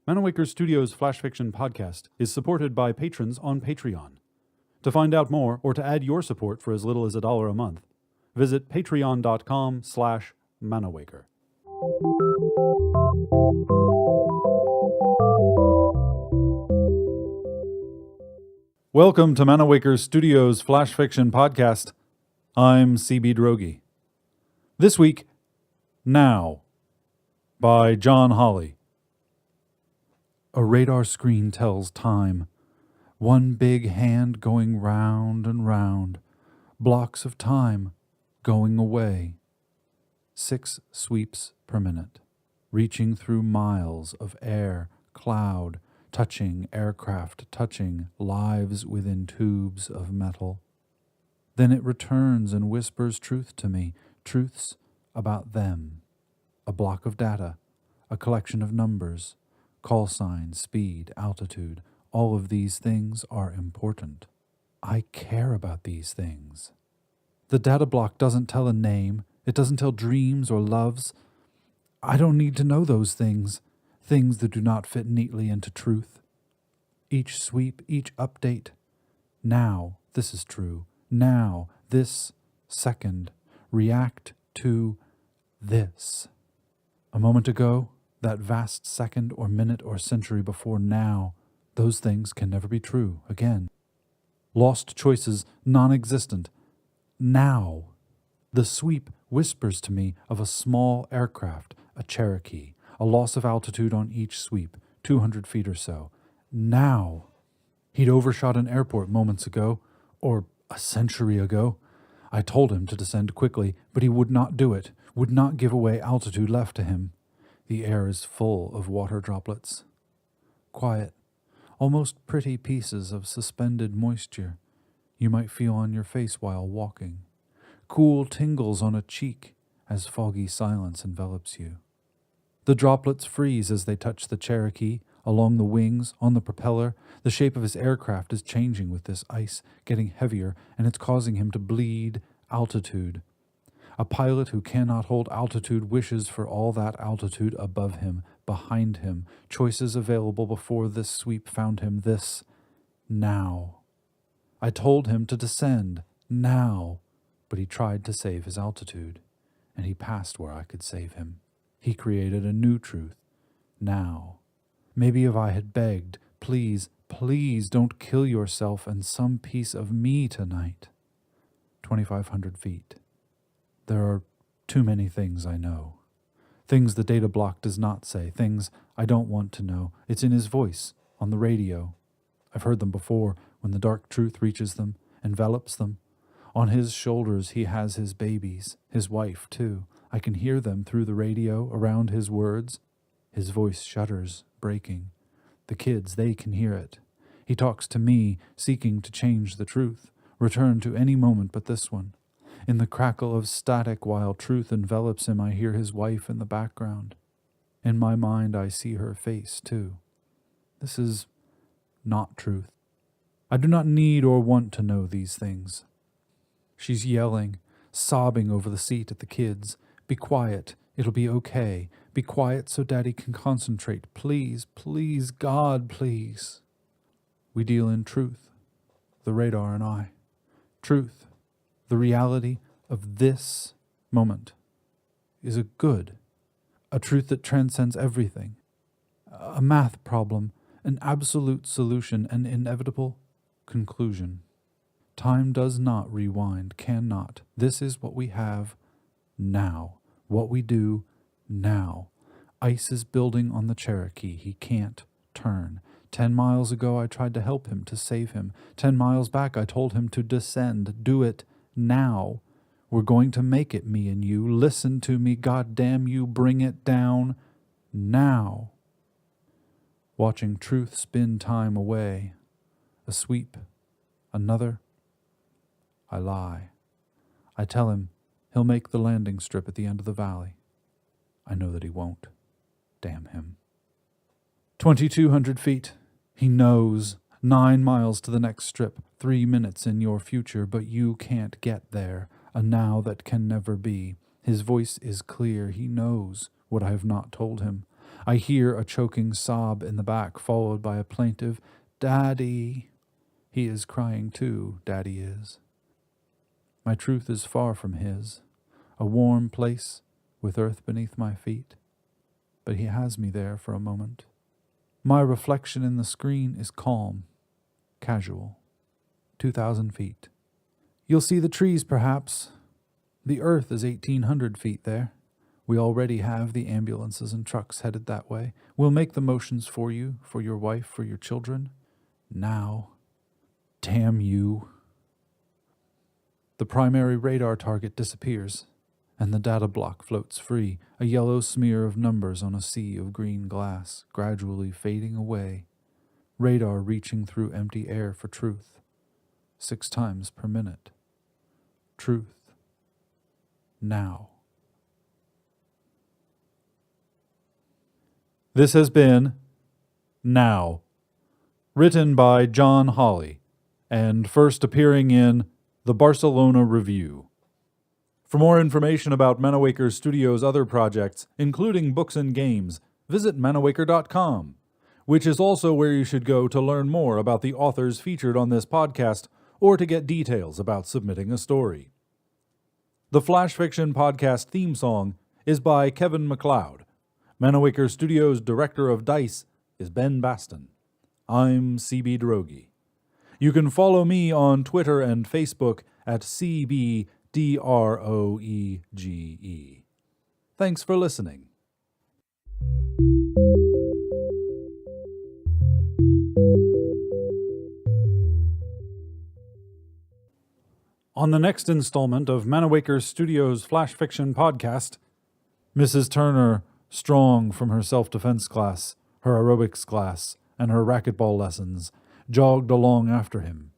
Manawaker Studios Flash Fiction Podcast is supported by patrons on Patreon. To find out more or to add your support for as little as $1 a month, visit patreon.com/Manawaker. Welcome to Manawaker Studios Flash Fiction Podcast. I'm CB Droege. This week, Now, by John Holley. A radar screen tells time. One big hand going round and round. Blocks of time going away. 6 sweeps per minute. Reaching through miles of air, cloud, touching aircraft, touching lives within tubes of metal. Then it returns and whispers truth to me, truths about them. A block of data, a collection of numbers, call sign, speed, altitude, all of these things are important. I care about these things. The data block doesn't tell a name, it doesn't tell dreams or loves. I don't need to know those things, things that do not fit neatly into truth. Each sweep, each update. Now, this is true. Now, this second. React to this. A moment ago, that vast second or minute or century before now, those things can never be true again. Lost choices, non-existent. Now. The sweep whispers to me of a small aircraft, a Cherokee, a loss of altitude on each sweep, 200 feet or so. Now. He'd overshot an airport moments ago, or a century ago. I told him to descend quickly, but he would not do it, would not give away altitude left to him. The air is full of water droplets. Quiet, almost pretty pieces of suspended moisture you might feel on your face while walking. Cool tingles on a cheek as foggy silence envelops you. The droplets freeze as they touch the Cherokee, along the wings, on the propeller. The shape of his aircraft is changing with this ice, getting heavier, and it's causing him to bleed altitude. A pilot who cannot hold altitude wishes for all that altitude above him, behind him. Choices available before this sweep found him this. Now. I told him to descend. Now. But he tried to save his altitude, and he passed where I could save him. He created a new truth. Now. Maybe if I had begged, please, please don't kill yourself and some piece of me tonight. 2,500 feet. There are too many things I know. Things the data block does not say, things I don't want to know. It's in his voice, on the radio. I've heard them before, when the dark truth reaches them, envelops them. On his shoulders he has his babies, his wife too. I can hear them through the radio, around his words. His voice shudders, breaking. The kids, they can hear it. He talks to me, seeking to change the truth, return to any moment but this one. In the crackle of static while truth envelops him, I hear his wife in the background. In my mind, I see her face, too. This is not truth. I do not need or want to know these things. She's yelling, sobbing over the seat at the kids. Be quiet. It'll be okay. Be quiet so Daddy can concentrate. Please, please, God, please. We deal in truth, the radar and I. Truth. The reality of this moment is a good, a truth that transcends everything, a math problem, an absolute solution, an inevitable conclusion. Time does not rewind, cannot. This is what we have now, what we do now. Ice is building on the Cherokee. He can't turn. 10 miles ago I tried to help him, to save him. 10 miles back I told him to descend, do it. Now, we're going to make it, me and you. Listen to me, goddamn you, bring it down. Now. Watching truth spin time away. A sweep. Another. I lie. I tell him he'll make the landing strip at the end of the valley. I know that he won't. Damn him. 2,200 feet. He knows. 9 miles to the next strip, 3 minutes in your future, but you can't get there, a now that can never be. His voice is clear. He knows what I have not told him. I hear a choking sob in the back, followed by a plaintive, "Daddy." He is crying too, Daddy is. My truth is far from his, a warm place with earth beneath my feet, but he has me there for a moment. My reflection in the screen is calm, casual, 2,000 feet. You'll see the trees, perhaps. The earth is 1,800 feet there. We already have the ambulances and trucks headed that way. We'll make the motions for you, for your wife, for your children. Now. Damn you. The primary radar target disappears, and the data block floats free, a yellow smear of numbers on a sea of green glass, gradually fading away. Radar reaching through empty air for truth. 6 times per minute. Truth. Now. This has been Now, written by John Holley, and first appearing in The Barcelona Review. For more information about Manawaker Studios' other projects, including books and games, visit manawaker.com, which is also where you should go to learn more about the authors featured on this podcast or to get details about submitting a story. The Flash Fiction Podcast theme song is by Kevin MacLeod. Manawaker Studios' Director of Dice is Ben Baston. I'm CB Droege. You can follow me on Twitter and Facebook at CBDROEGE. Thanks for listening. On the next installment of Manawaker Studios' Flash Fiction Podcast, Mrs. Turner, strong from her self-defense class, her aerobics class, and her racquetball lessons, jogged along after him.